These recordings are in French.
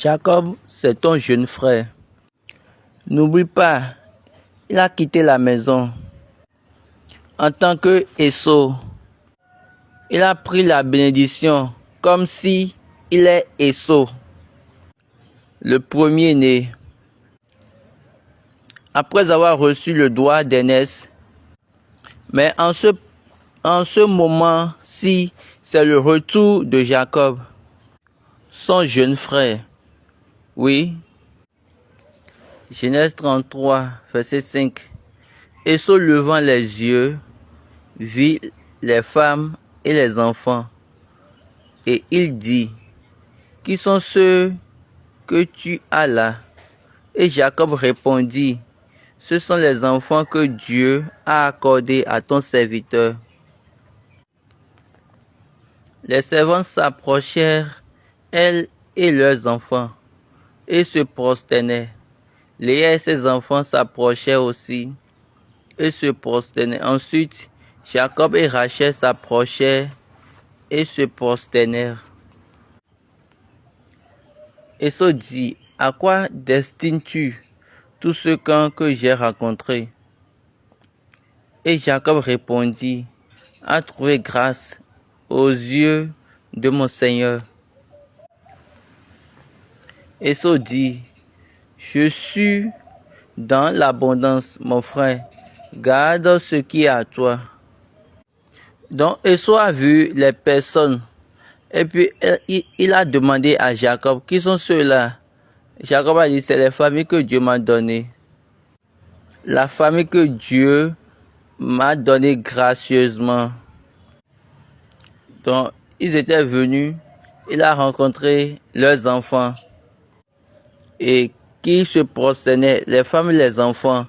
Jacob, c'est ton jeune frère. N'oublie pas, il a quitté la maison. En tant que Esau, il a pris la bénédiction comme si il est Esau, le premier-né. Après avoir reçu le droit d'aînesse, mais en ce moment-ci, c'est le retour de Jacob, son jeune frère. Oui. Genèse 33, verset 5. Esau, levant les yeux, vit les femmes et les enfants. Et il dit, qui sont ceux que tu as là? Et Jacob répondit, ce sont les enfants que Dieu a accordés à ton serviteur. Les servantes s'approchèrent, elles et leurs enfants, et se prosternaient. Léa et ses enfants s'approchèrent aussi et se prosternaient. Ensuite, Jacob et Rachel s'approchèrent et se prosternèrent. Esau dit, à quoi destines-tu tous ceux que j'ai rencontrés? Et Jacob répondit, à trouver grâce aux yeux de mon Seigneur. Esau dit, je suis dans l'abondance, mon frère, garde ce qui est à toi. Donc Esau a vu les personnes et puis il a demandé à Jacob, qui sont ceux-là? Jacob a dit, c'est les familles que Dieu m'a données. La famille que Dieu m'a donnée gracieusement. Donc ils étaient venus, il a rencontré leurs enfants et qui se prosternaient, les femmes et les enfants,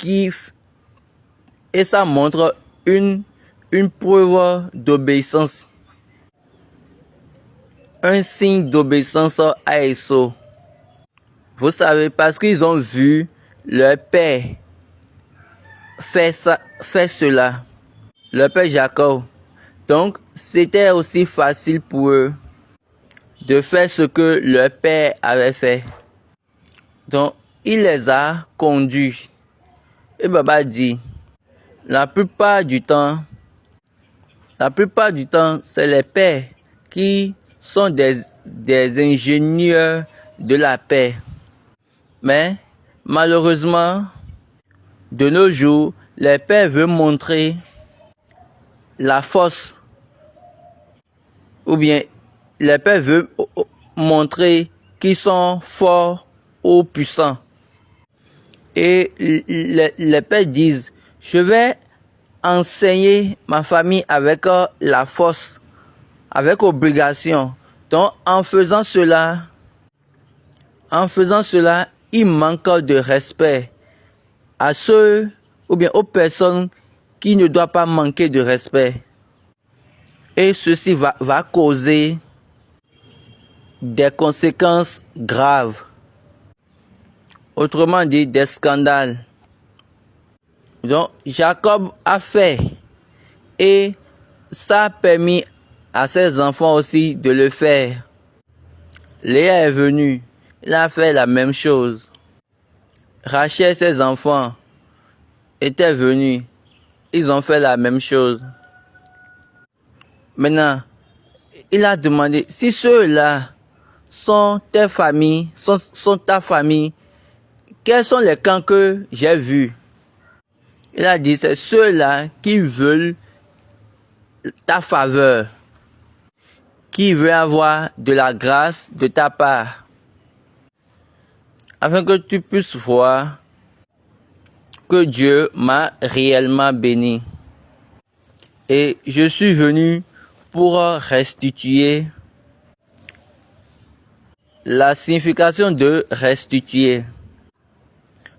et ça montre une preuve d'obéissance, un signe d'obéissance à Esau. Vous savez, parce qu'ils ont vu leur père faire cela, leur père Jacob. Donc, c'était aussi facile pour eux de faire ce que leur père avait fait. Donc, il les a conduits. Et Baba dit, la plupart du temps, c'est les pères qui sont des ingénieurs de la paix. Mais malheureusement, de nos jours, les pères veulent montrer la force. Ou bien les pères veulent montrer qu'ils sont forts ou puissants. Et les pères disent, je vais enseigner ma famille avec la force, avec obligation. Donc en faisant cela, il manque de respect à ceux ou bien aux personnes qui ne doivent pas manquer de respect. Et ceci va causer des conséquences graves. Autrement dit, des scandales. Donc Jacob a fait et ça a permis à ses enfants aussi de le faire. Léa est venue, il a fait la même chose. Rachel et ses enfants étaient venus, ils ont fait la même chose. Maintenant, il a demandé, si ceux-là sont tes familles, sont ta famille, quels sont les camps que j'ai vus? Il a dit, c'est ceux-là qui veulent ta faveur, qui veulent avoir de la grâce de ta part, afin que tu puisses voir que Dieu m'a réellement béni. Et je suis venu pour restituer. La signification de restituer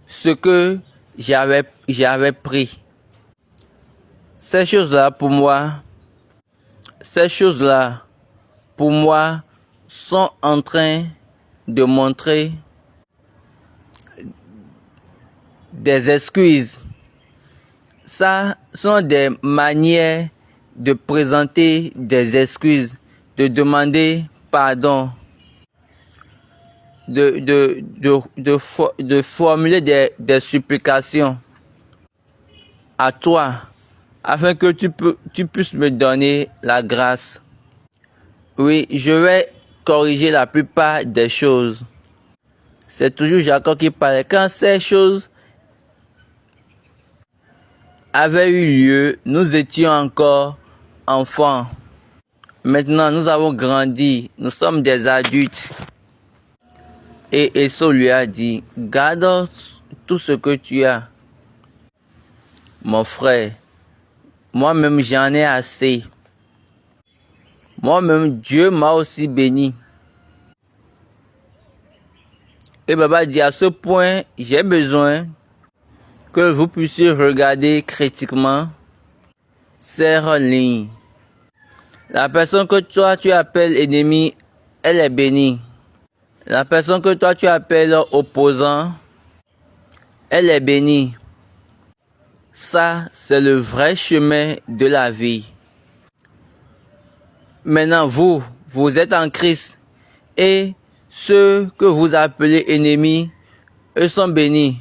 ce que j'avais pris. Ces choses-là pour moi sont en train de montrer des excuses. Ça sont des manières de présenter des excuses, de demander pardon. de formuler des supplications à toi, afin que tu puisses me donner la grâce. Oui, je vais corriger la plupart des choses. C'est toujours Jacob qui parlait. Quand ces choses avaient eu lieu, nous étions encore enfants. Maintenant, nous avons grandi, nous sommes des adultes. Et Esau lui a dit, garde tout ce que tu as. Mon frère, moi-même j'en ai assez. Moi-même, Dieu m'a aussi béni. Et Baba dit, à ce point, j'ai besoin que vous puissiez regarder critiquement ces lignes. La personne que toi tu appelles ennemi, elle est bénie. La personne que toi tu appelles opposant, elle est bénie. Ça, c'est le vrai chemin de la vie. Maintenant, vous êtes en Christ. Et ceux que vous appelez ennemis, eux sont bénis.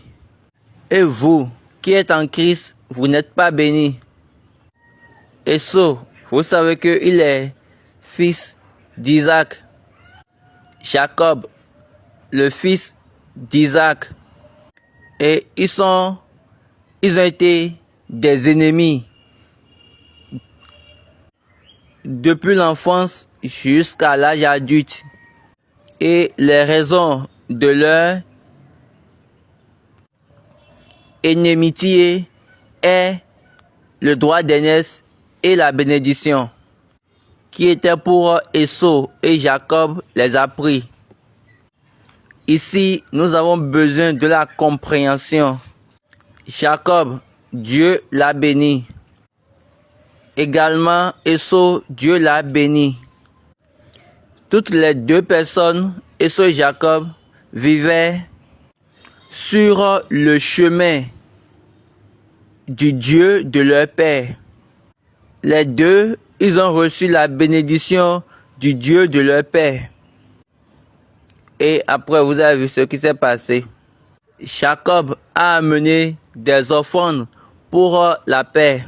Et vous, qui êtes en Christ, vous n'êtes pas bénis. Esau, vous savez qu'il est fils d'Isaac. Jacob, le fils d'Isaac. Et ils ont été des ennemis depuis l'enfance jusqu'à l'âge adulte. Et les raisons de leur inimitié est le droit d'aînesse et la bénédiction qui était pour Esau, et Jacob les a pris. Ici, nous avons besoin de la compréhension. Jacob, Dieu l'a béni. Également, Esau, Dieu l'a béni. Toutes les deux personnes, Esau et Jacob, vivaient sur le chemin du Dieu de leur père. Les deux, ils ont reçu la bénédiction du Dieu de leur père. Et après, vous avez vu ce qui s'est passé. Jacob a amené des offrandes pour la paix.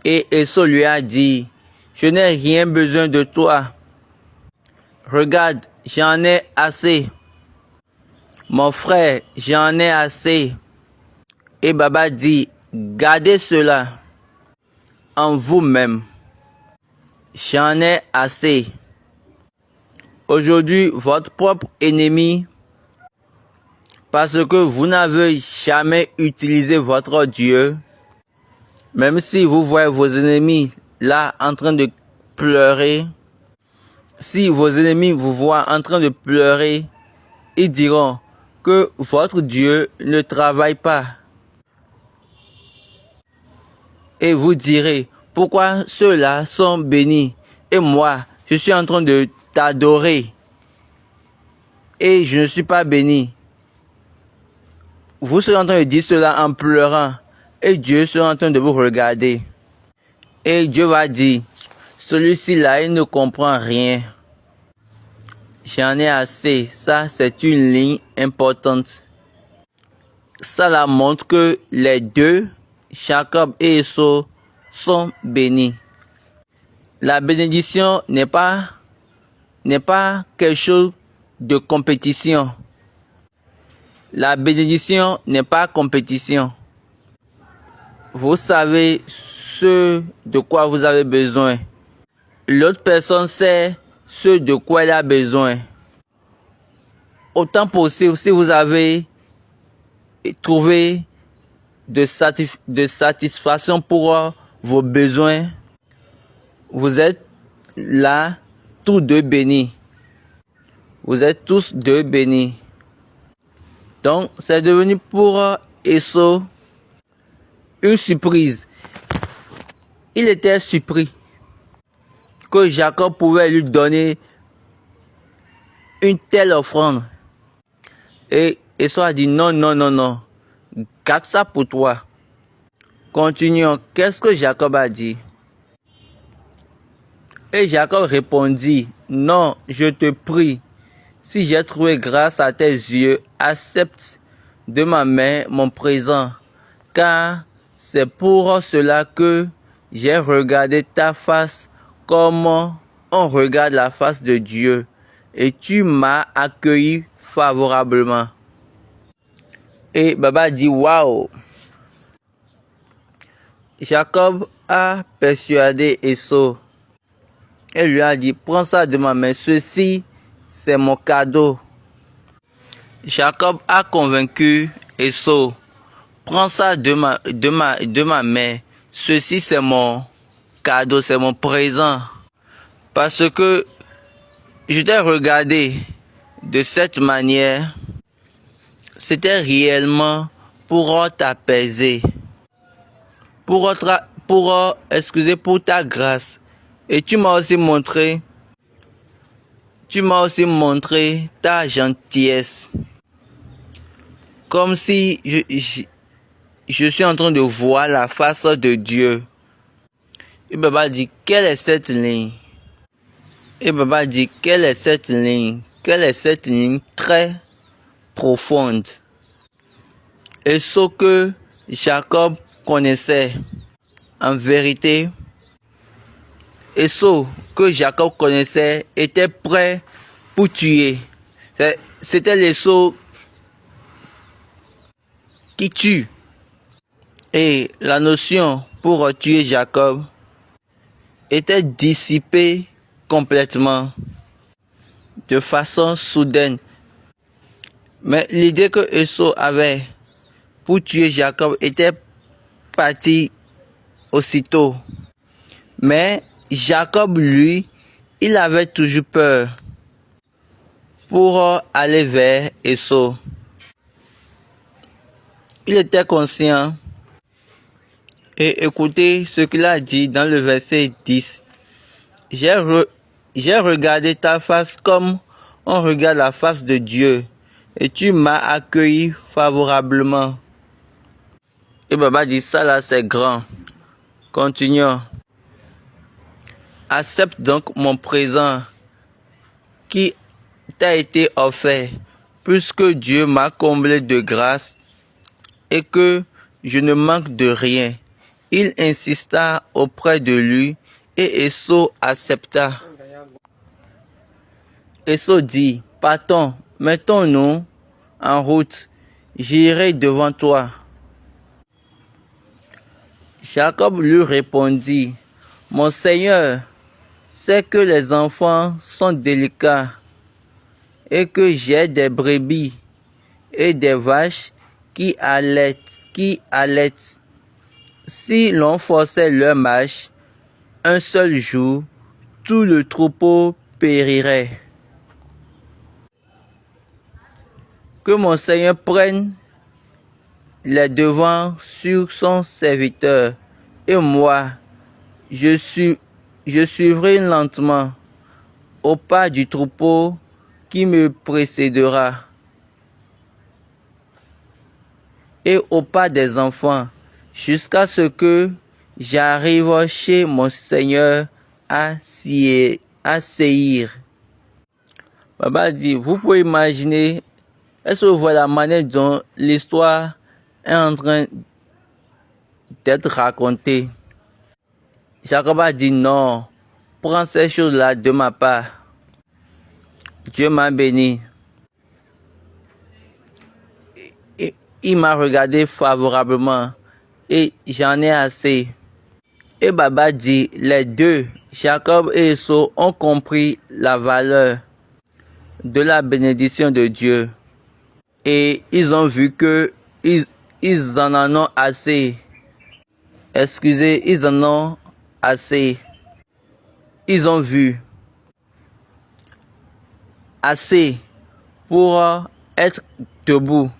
Et Esau lui a dit, je n'ai rien besoin de toi. Regarde, j'en ai assez. Mon frère, j'en ai assez. Et Baba dit, gardez cela en vous-même. J'en ai assez. Aujourd'hui, votre propre ennemi, parce que vous n'avez jamais utilisé votre Dieu, même si vous voyez vos ennemis là en train de pleurer, si vos ennemis vous voient en train de pleurer, ils diront que votre Dieu ne travaille pas. Et vous direz, pourquoi ceux-là sont bénis et moi, je suis en train de t'adorer et je ne suis pas béni. Vous serez en train de dire cela en pleurant et Dieu sera en train de vous regarder. Et Dieu va dire, celui-ci là, il ne comprend rien. J'en ai assez. Ça, c'est une ligne importante. Ça la montre que les deux, Jacob et Esau, sont bénis. La bénédiction n'est pas quelque chose de compétition. La bénédiction n'est pas compétition. Vous savez ce de quoi vous avez besoin. L'autre personne sait ce de quoi elle a besoin. Autant possible, si vous avez trouvé de satisfaction pour vos besoins, vous êtes là tous deux bénis. Vous êtes tous deux bénis. Donc, c'est devenu pour Esau une surprise. Il était surpris que Jacob pouvait lui donner une telle offrande. Et Esau a dit non, non, non, non. Garde ça pour toi. Continuons. Qu'est-ce que Jacob a dit? Et Jacob répondit, non, je te prie, Si j'ai trouvé grâce à tes yeux, accepte de ma main mon présent, car c'est pour cela que j'ai regardé ta face comme on regarde la face de Dieu, et tu m'as accueilli favorablement. Et Baba dit, waouh! Jacob a persuadé Esau et lui a dit, prends ça de ma main, ceci c'est mon cadeau. Jacob a convaincu Esau, prends ça de ma main, ceci c'est mon cadeau, c'est mon présent. Parce que je t'ai regardé de cette manière, c'était réellement pour t'apaiser, pour ta grâce. Et tu m'as aussi montré ta gentillesse. Comme si je suis en train de voir la face de Dieu. Et Baba dit, quelle est cette ligne? Et Baba dit, quelle est cette ligne? Quelle est cette ligne très profonde? Et ce que Jacob connaissait, en vérité, et ce que Jacob connaissait était prêt pour tuer. C'était l'Esau qui tue. Et la notion pour tuer Jacob était dissipée complètement, de façon soudaine. Mais l'idée que Esau avait pour tuer Jacob était partie aussitôt. Mais Jacob, lui, il avait toujours peur pour aller vers Esau. Il était conscient. Et écoutez ce qu'il a dit dans le verset 10. J'ai regardé ta face comme on regarde la face de Dieu, et tu m'as accueilli favorablement. Et Baba dit, ça là c'est grand. Continuons. Accepte donc mon présent qui t'a été offert, puisque Dieu m'a comblé de grâce et que je ne manque de rien. Il insista auprès de lui et Esau accepta. Esau dit, partons, mettons-nous en route, j'irai devant toi. Jacob lui répondit, mon Seigneur sait que les enfants sont délicats et que j'ai des brebis et des vaches qui allaitent. Si l'on forçait leur marche un seul jour, tout le troupeau périrait. Que mon Seigneur prenne les devants sur son serviteur, et moi, je suivrai lentement au pas du troupeau qui me précédera, et au pas des enfants, jusqu'à ce que j'arrive chez mon Seigneur à Séhir. Baba dit, vous pouvez imaginer, est-ce que vous voyez la manière dont l'histoire est en train d'être racontée? Jacob a dit non, prends ces choses-là de ma part. Dieu m'a béni. Et il m'a regardé favorablement et j'en ai assez. Et Baba dit, les deux, Jacob et Esau, ont compris la valeur de la bénédiction de Dieu. Et ils ont vu que ils en ont assez. Excusez, ils en ont assez. Ils ont vu assez pour être debout.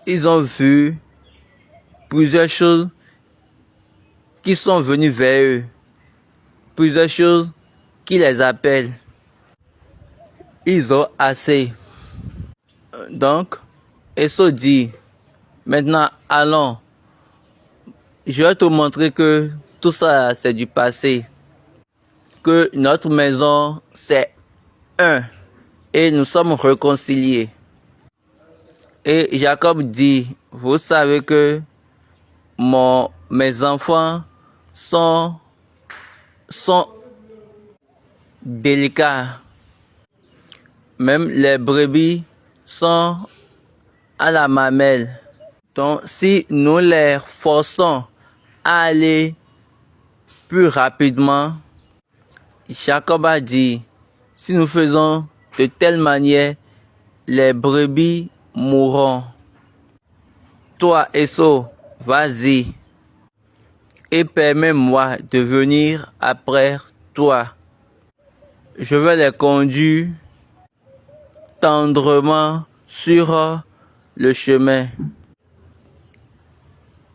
Ils ont vu plusieurs choses qui sont venues vers eux. Plusieurs choses qui les appellent. Ils ont assez. Donc, Esau dit, maintenant allons. Je vais te montrer que tout ça c'est du passé. Que notre maison c'est un. et nous sommes réconciliés. Et Jacob dit, vous savez que mes enfants sont délicats. Même les brebis sont à la mamelle. Donc, si nous les forçons à aller plus rapidement, Jacob a dit, si nous faisons de telle manière, les brebis mourront. Toi, Esau, vas-y et permets-moi de venir après toi. Je vais les conduire tendrement sur le chemin,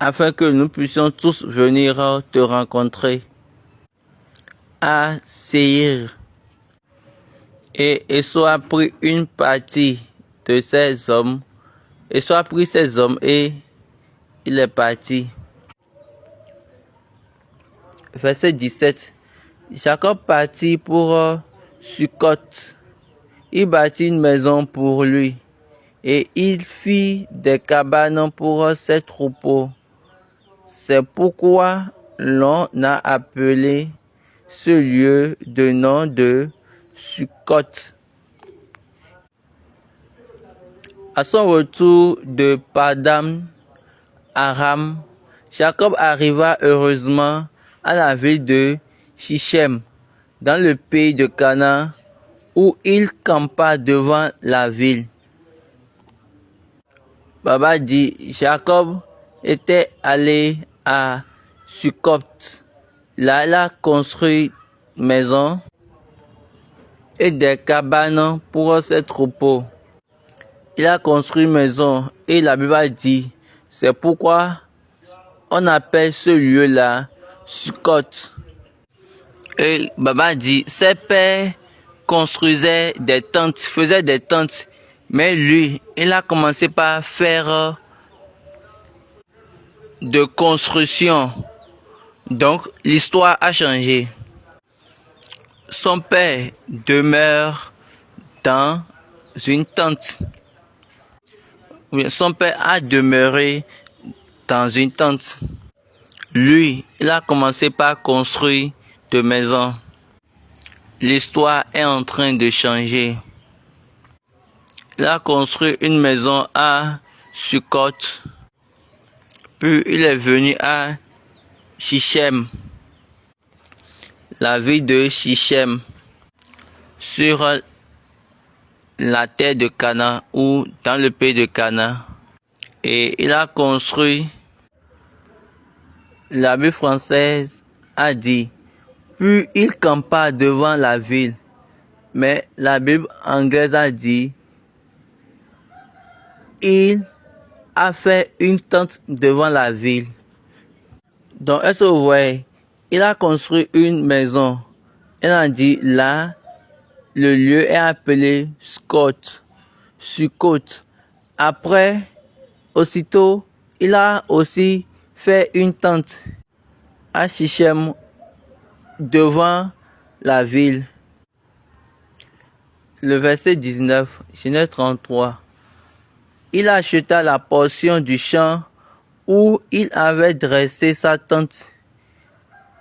afin que nous puissions tous venir te rencontrer à Séir. Et Esau a pris une partie de ses hommes. Esau a pris ses hommes et il est parti. Verset 17. Jacob partit pour Sukkot. Il bâtit une maison pour lui et il fit des cabanes pour ses troupeaux. C'est pourquoi l'on a appelé ce lieu de nom de Sukkot. À son retour de Padam Aram, Jacob arriva heureusement à la ville de Shichem, dans le pays de Canaan, où il campa devant la ville. Baba dit, Jacob était allé à Sukkot. Là, il a construit une maison et des cabanes pour ses troupeaux. Il a construit une maison et la Bible a dit, c'est pourquoi on appelle ce lieu-là Sukkot. Et Baba dit, ses pères construisaient des tentes, faisaient des tentes, mais lui, il a commencé par faire de construction. Donc, l'histoire a changé. Son père demeure dans une tente. Son père a demeuré dans une tente. Lui, il a commencé par construire de maisons. L'histoire est en train de changer. Il a construit une maison à Sukkot. Puis il est venu à Shichem, la ville de Shichem, sur la terre de Canaan ou dans le pays de Canaan. Et il a construit, la Bible française a dit, puis il campa devant la ville. Mais la Bible anglaise a dit, il a fait une tente devant la ville. Donc, est-ce que vous voyez, il a construit une maison. Elle a dit, là, le lieu est appelé Sukkot. Après, aussitôt, il a aussi fait une tente à Shichem devant la ville. Le verset 19, Genèse 33. Il acheta la portion du champ où il avait dressé sa tente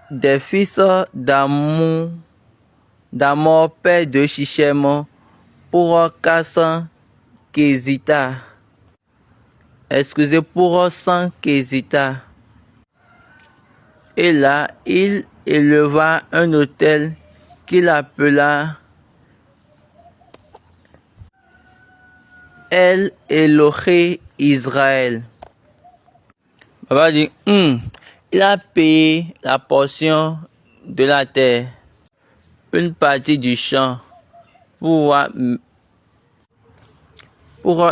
des fils d'Amor, père de Shichem, pour 400 kézita. Pour 100 kézita. Et là, il éleva un autel qu'il appela El Elohé Israël. Papa dit, il a payé la portion de la terre, une partie du champ, pour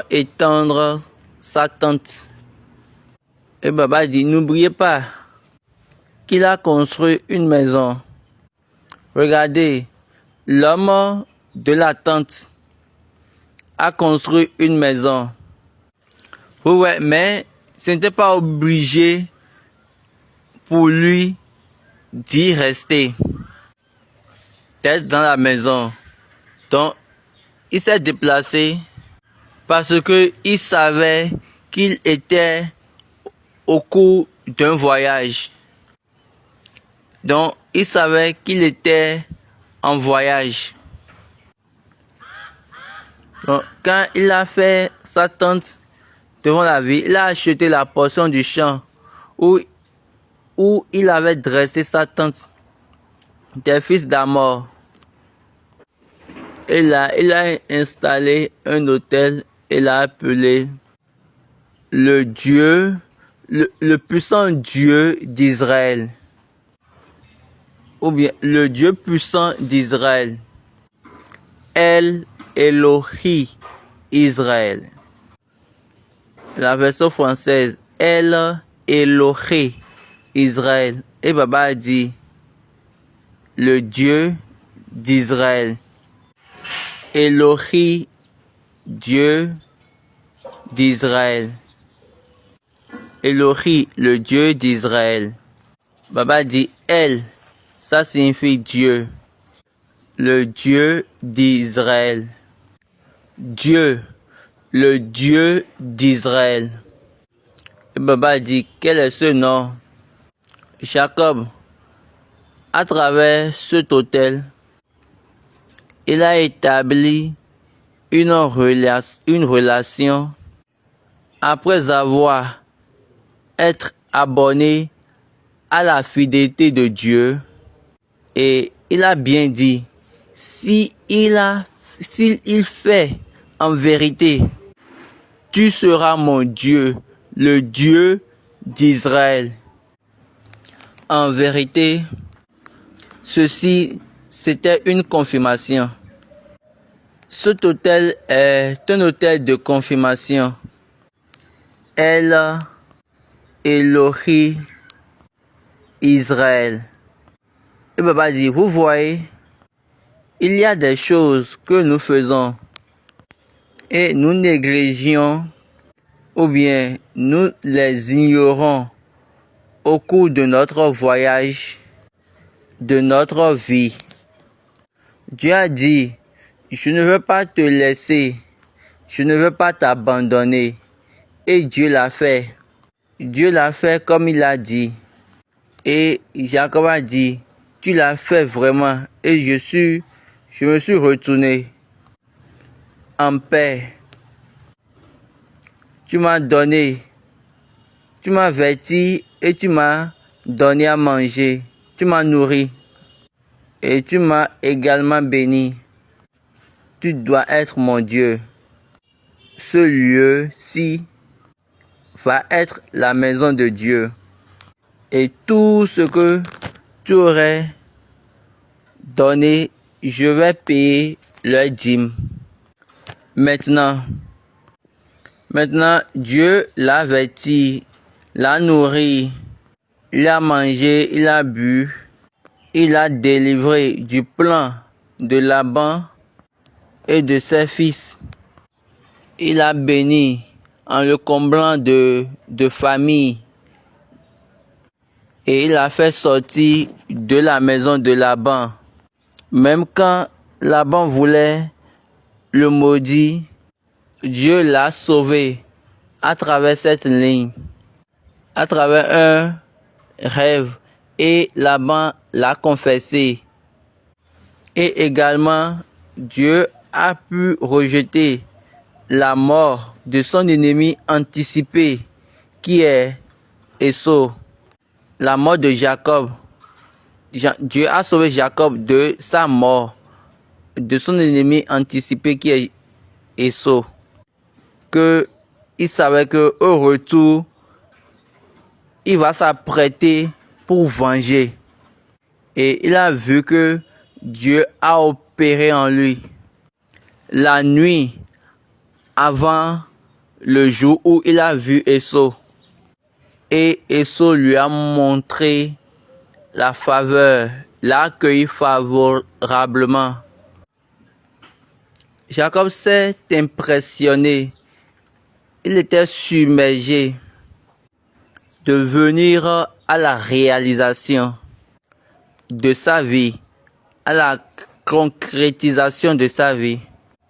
étendre sa tente. Et Baba dit, n'oubliez pas qu'il a construit une maison. Regardez, l'homme de la tente a construit une maison. Ouais, mais ce n'était pas obligé pour lui d'y rester, d'être dans la maison. Donc, il s'est déplacé parce qu'il savait qu'il était au cours d'un voyage. Donc, il savait qu'il était en voyage. Donc, quand il a fait sa tente devant la ville, il a acheté la portion du champ où il avait dressé sa tente des fils d'Amor. Et là, il a installé un autel et l'a appelé le Dieu, le puissant Dieu d'Israël. Ou bien le Dieu puissant d'Israël. El Elohi Israël. La version française, El Elohi Israël. Et Baba a dit le Dieu d'Israël. Elohi, Dieu d'Israël. Elohi, le Dieu d'Israël. Baba dit El, ça signifie Dieu. Le Dieu d'Israël. Dieu, le Dieu d'Israël. Et Baba dit, quel est ce nom? Jacob, à travers cet autel, il a établi une relation après avoir été abonné à la fidélité de Dieu. Et il a bien dit, s'il fait en vérité, tu seras mon Dieu, le Dieu d'Israël. En vérité, ceci, c'était une confirmation. Cet autel est un autel de confirmation. El Elohi Israël. Et Baba dit, vous voyez, il y a des choses que nous faisons et nous négligeons ou bien nous les ignorons au cours de notre voyage, de notre vie. Dieu a dit, je ne veux pas te laisser, je ne veux pas t'abandonner. Et Dieu l'a fait. Dieu l'a fait comme il a dit. Et Jacob a dit, tu l'as fait vraiment. Et je me suis retourné en paix. Tu m'as donné, tu m'as vêtu et tu m'as donné à manger. Tu m'as nourri et tu m'as également béni. Tu dois être mon Dieu. Ce lieu-ci va être la maison de Dieu. Et tout ce que tu aurais donné, je vais payer le dîme. Maintenant, Dieu l'a vêtu, l'a nourri, il a mangé, il a bu, il a délivré du plan de Laban et de ses fils. Il a béni en le comblant de famille. Et il a fait sortir de la maison de Laban. Même quand Laban voulait le maudire, Dieu l'a sauvé à travers cette ligne, à travers un rêve. Et Laban l'a confessé. Et également, Dieu a pu rejeter la mort de son ennemi anticipé, qui est Esau. La mort de Jacob. Dieu a sauvé Jacob de sa mort, de son ennemi anticipé qui est Esau. Que il savait que au retour, il va s'apprêter pour venger. Et il a vu que Dieu a opéré en lui. La nuit avant le jour où il a vu Esau. Et Esau lui a montré la faveur, l'a accueilli favorablement. Jacob s'est impressionné. Il était submergé de venir à la réalisation de sa vie, à la concrétisation de sa vie.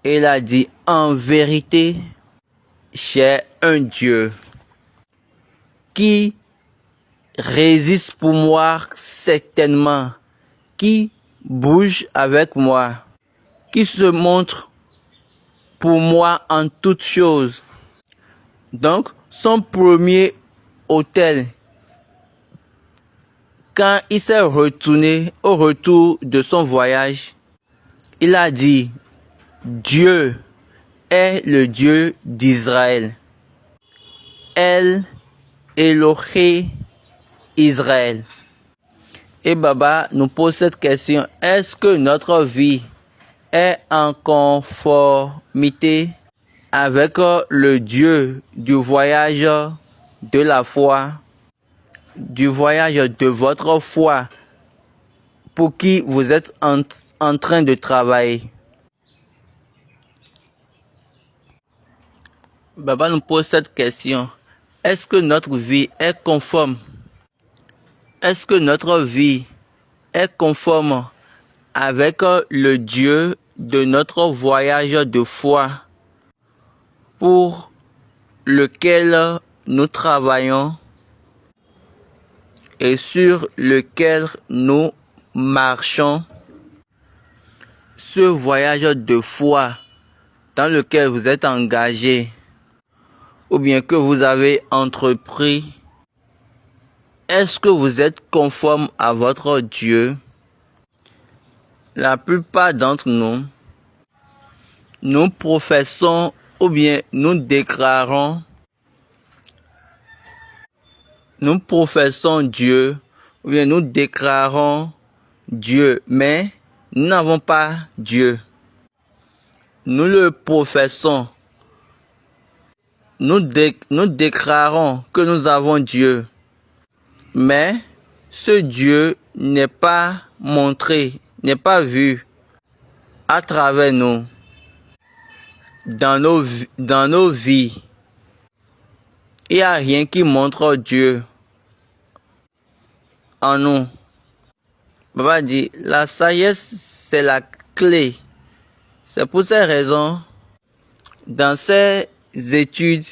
Et il a dit, en vérité, j'ai un Dieu qui résiste pour moi certainement, qui bouge avec moi, qui se montre pour moi en toutes choses. Donc, son premier hôtel, quand il s'est retourné au retour de son voyage, il a dit, Dieu est le Dieu d'Israël. El Elohé Israël. Et Baba nous pose cette question, est-ce que notre vie est en conformité avec le Dieu du voyage de la foi, du voyage de votre foi pour qui vous êtes en train de travailler? Baba nous pose cette question. Est-ce que notre vie est conforme? Est-ce que notre vie est conforme avec le Dieu de notre voyage de foi pour lequel nous travaillons et sur lequel nous marchons? Ce voyage de foi dans lequel vous êtes engagé ou bien que vous avez entrepris, est-ce que vous êtes conforme à votre Dieu? La plupart d'entre nous, nous professons ou bien nous déclarons, nous professons Dieu ou bien nous déclarons Dieu, mais nous n'avons pas Dieu. Nous le professons. Nous déclarons que nous avons Dieu. Mais ce Dieu n'est pas montré, n'est pas vu à travers nous, dans nos vies. Il n'y a rien qui montre Dieu en nous. Baba dit, la sagesse, c'est la clé. C'est pour ces raisons, dans ces études,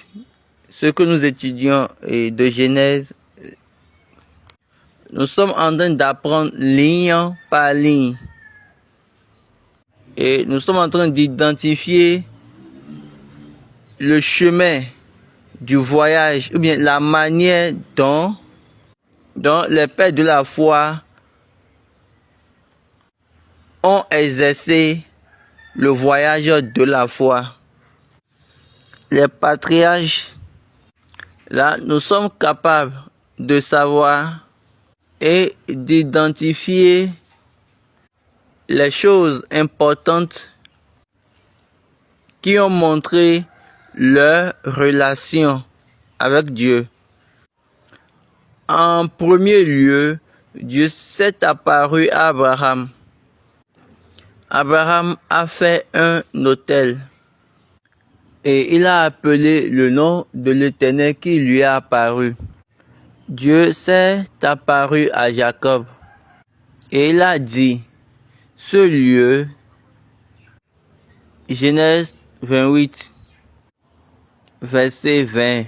ce que nous étudions de Genèse, nous sommes en train d'apprendre ligne par ligne. Et nous sommes en train d'identifier le chemin du voyage, ou bien la manière dont les pères de la foi ont exercé le voyage de la foi. Les patriarches, là, nous sommes capables de savoir et d'identifier les choses importantes qui ont montré leur relation avec Dieu. En premier lieu, Dieu s'est apparu à Abraham. Abraham a fait un autel et il a appelé le nom de l'Éternel qui lui est apparu. Dieu s'est apparu à Jacob et il a dit, ce lieu, Genèse 28, verset 20.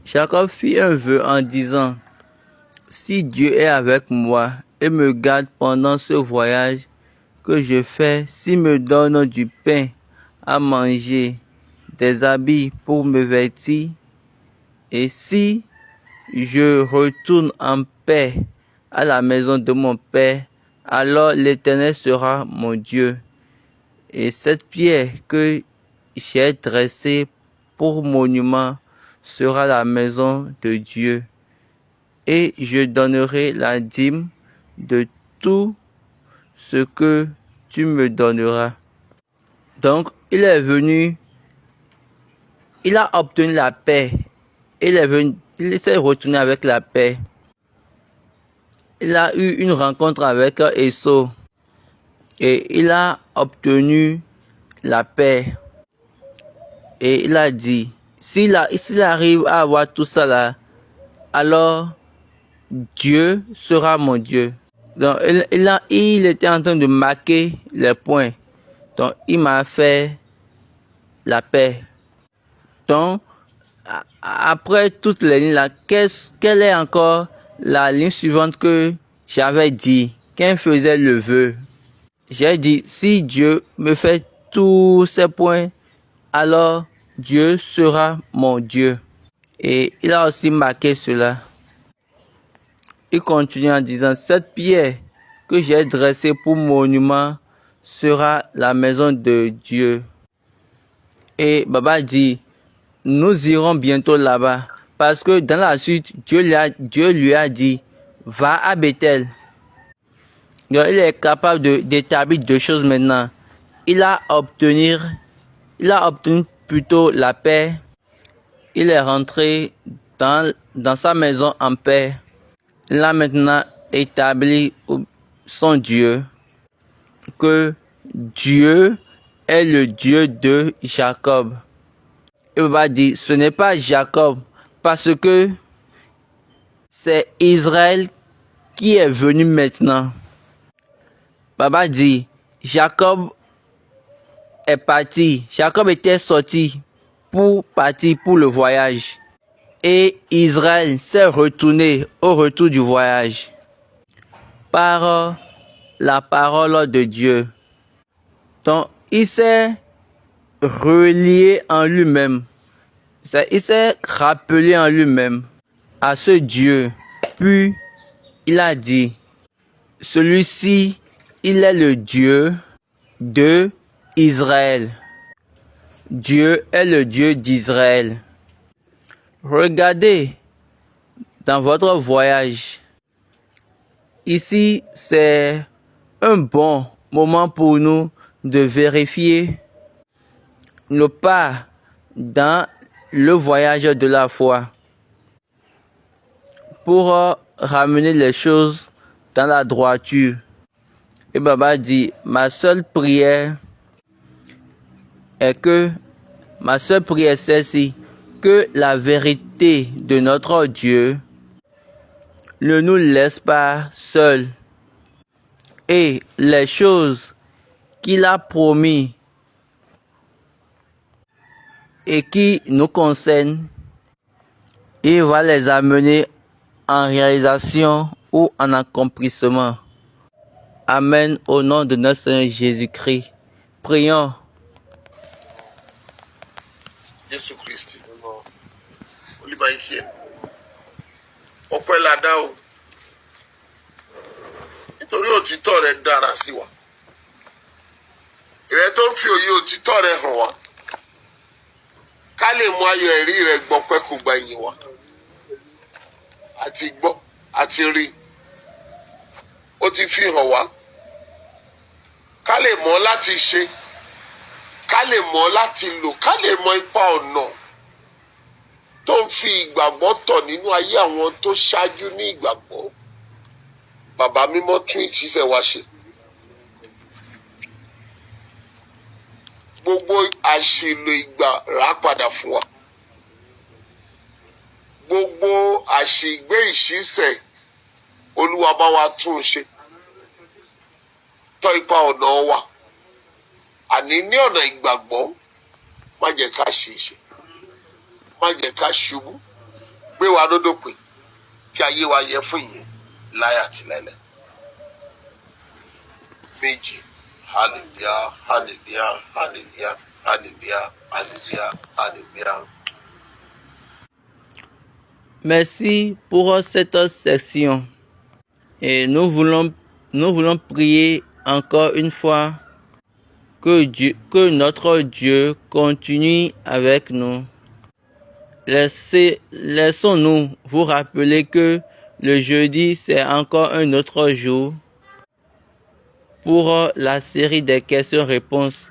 Jacob fit un vœu en disant, si Dieu est avec moi et me garde pendant ce voyage que je fais, s'il me donne du pain à manger, des habits pour me vêtir, et si je retourne en paix à la maison de mon père, alors l'Éternel sera mon Dieu. Et cette pierre que j'ai dressée pour monument sera la maison de Dieu. Et je donnerai la dîme de tout ce que tu me donneras. Donc, il est venu, il a obtenu la paix. Il s'est retourné avec la paix. Il a eu une rencontre avec Esau et il a obtenu la paix. Et il a dit, s'il arrive à avoir tout ça là, alors Dieu sera mon Dieu. Donc il était en train de marquer les points. Donc, il m'a fait la paix. Donc, après toutes les lignes là, quelle est encore la ligne suivante que j'avais dit, quand faisait le vœu? J'ai dit, si Dieu me fait tous ces points, alors Dieu sera mon Dieu. Et il a aussi marqué cela. Il continue en disant, cette pierre que j'ai dressée pour monument sera la maison de Dieu. Et Baba dit, nous irons bientôt là-bas. Parce que dans la suite, Dieu lui a dit, va à Bethel. Donc, il est capable d'établir deux choses maintenant. Il a obtenu plutôt la paix. Il est rentré dans sa maison en paix. Il a maintenant établi son Dieu, que Dieu est le Dieu de Jacob. Il va dire, ce n'est pas Jacob, parce que c'est Israël qui est venu maintenant. Baba dit, Jacob est parti. Jacob était sorti pour partir pour le voyage. Et Israël s'est retourné au retour du voyage par la parole de Dieu. Donc, il s'est relié en lui-même. Il s'est rappelé en lui-même à ce Dieu. Puis, il a dit, celui-ci, il est le Dieu de Israël. Dieu est le Dieu d'Israël. Regardez dans votre voyage. Ici, c'est un bon moment pour nous de vérifier nos pas dans le voyage de la foi pour ramener les choses dans la droiture. Et Baba dit, ma seule prière c'est celle-ci, que la vérité de notre Dieu ne nous laisse pas seuls. Et les choses qu'il a promis et qui nous concernent, il va les amener en réalisation ou en accomplissement. Amen, au nom de notre Seigneur Jésus-Christ. Prions. Jésus Christ. Olùbáyìí ọpẹ́ la dá o nítorí òtítọ́ rẹ̀ dára sí wa ìrẹ́ tó ń fi òye òtítọ́ rẹ̀ hàn wá ká lè mú ayọ̀ ẹ̀rí rẹ̀ gbọpẹ́ kó gba ìyìn wa àti gbọ́ àti rí ó ti fi hàn wá ká lè mọ̀ láti ṣe ká lè mọ̀ láti lò ká lè mọ̀ ipa ọ̀nà tó ń fi ìgbàgbọ́ tọ̀ nínú ayé àwọn tó ṣáájú ní ìgbàgbọ́. Bàbá mímọ́ tún ìṣiṣẹ́ wa ṣe. Gbogbo àṣìlò ìgbà rà padà fún wa. Gbogbo àṣìgbé ìṣiṣẹ́ Olúwa bá wa tún un ṣe. Tọ́ ipa ọ̀nà wa. Àní ní ọ̀nà ìgbàgbọ́ má jẹ́ ká ṣìṣe. Má jẹ́ ká ṣubú gbé wa lódòpin kí ayé wa yẹ fún ìyẹn láyé àti láíláí. Méjì hallelujah hallelujah hallelujah hallelujah hallelujah hallelujah. Merci pour cette section. Et nous voulons prier encore une fois que notre Dieu continue avec nous. Laissons-nous vous rappeler que le jeudi, c'est encore un autre jour pour la série des questions-réponses.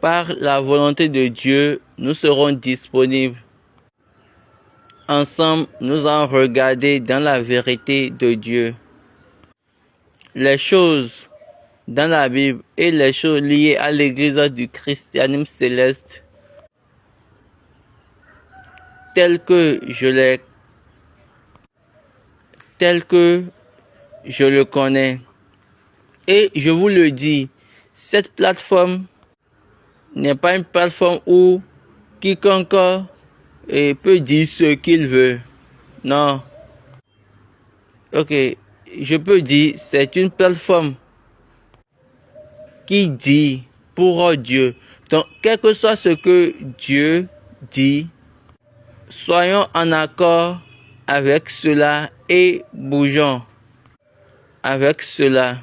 Par la volonté de Dieu, nous serons disponibles. Ensemble, nous allons regarder dans la vérité de Dieu. Les choses dans la Bible et les choses liées à l'église du christianisme céleste tel que je le connais. Et je vous le dis, cette plateforme n'est pas une plateforme où quiconque peut dire ce qu'il veut. Non. Ok, je peux dire c'est une plateforme qui dit pour Dieu. Donc, quel que soit ce que Dieu dit, soyons en accord avec cela et bougeons avec cela.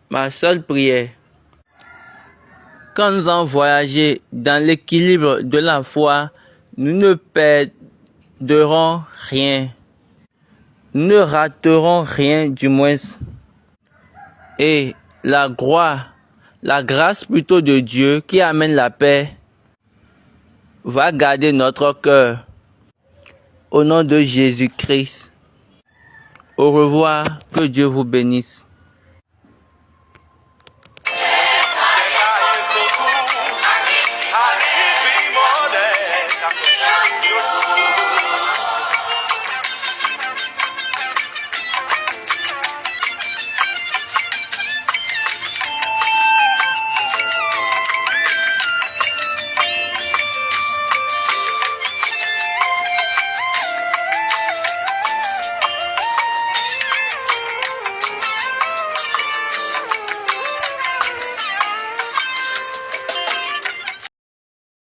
Ma seule prière. Quand nous allons voyager dans l'équilibre de la foi, nous ne perdrons rien. Nous ne raterons rien du moins. Et la grâce plutôt de Dieu qui amène la paix, va garder notre cœur. Au nom de Jésus-Christ. Au revoir, que Dieu vous bénisse.